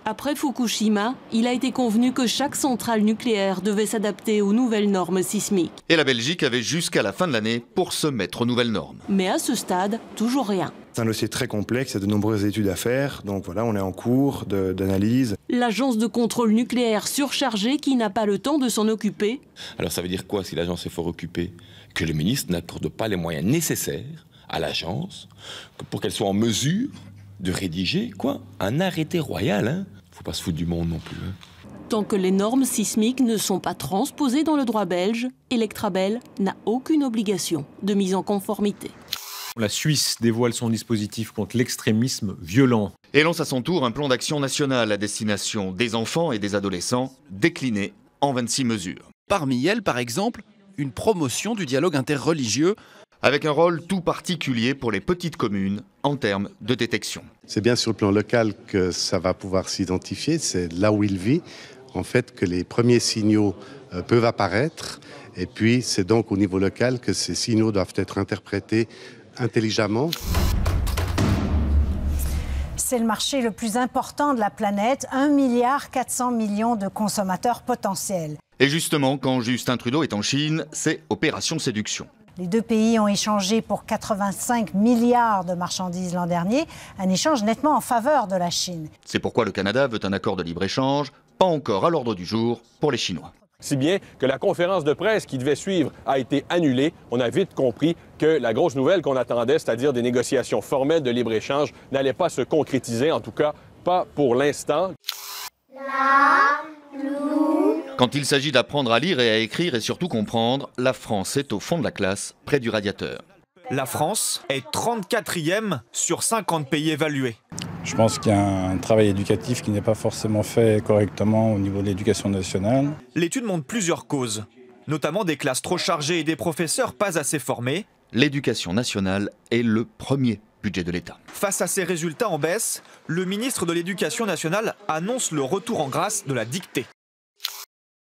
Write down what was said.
Après Fukushima, il a été convenu que chaque centrale nucléaire devait s'adapter aux nouvelles normes sismiques. Et la Belgique avait jusqu'à la fin de l'année pour se mettre aux nouvelles normes. Mais à ce stade, toujours rien. C'est un dossier très complexe, il y a de nombreuses études à faire, donc voilà, on est en cours d'analyse. L'agence de contrôle nucléaire surchargée qui n'a pas le temps de s'en occuper. Alors ça veut dire quoi si l'agence est fort occupée? Que le ministre n'accorde pas les moyens nécessaires à l'agence pour qu'elle soit en mesure de rédiger un arrêté royal. Hein. Faut pas se foutre du monde non plus. Hein. Tant que les normes sismiques ne sont pas transposées dans le droit belge, Electrabel n'a aucune obligation de mise en conformité. La Suisse dévoile son dispositif contre l'extrémisme violent. Et lance à son tour un plan d'action national à destination des enfants et des adolescents, décliné en 26 mesures. Parmi elles, par exemple, une promotion du dialogue interreligieux. Avec un rôle tout particulier pour les petites communes en termes de détection. C'est bien sur le plan local que ça va pouvoir s'identifier, c'est là où il vit, en fait, que les premiers signaux peuvent apparaître. Et puis, c'est donc au niveau local que ces signaux doivent être interprétés intelligemment. C'est le marché le plus important de la planète, 1,4 milliard de consommateurs potentiels. Et justement, quand Justin Trudeau est en Chine, c'est opération séduction. Les deux pays ont échangé pour 85 milliards de marchandises l'an dernier, un échange nettement en faveur de la Chine. C'est pourquoi le Canada veut un accord de libre-échange, pas encore à l'ordre du jour pour les Chinois. Si bien que la conférence de presse qui devait suivre a été annulée, on a vite compris que la grosse nouvelle qu'on attendait, c'est-à-dire des négociations formelles de libre-échange, n'allait pas se concrétiser, en tout cas pas pour l'instant. Quand il s'agit d'apprendre à lire et à écrire et surtout comprendre, la France est au fond de la classe, près du radiateur. La France est 34e sur 50 pays évalués. Je pense qu'il y a un travail éducatif qui n'est pas forcément fait correctement au niveau de l'éducation nationale. L'étude montre plusieurs causes, notamment des classes trop chargées et des professeurs pas assez formés. L'éducation nationale est le premier budget de l'État. Face à ces résultats en baisse, le ministre de l'Éducation nationale annonce le retour en grâce de la dictée.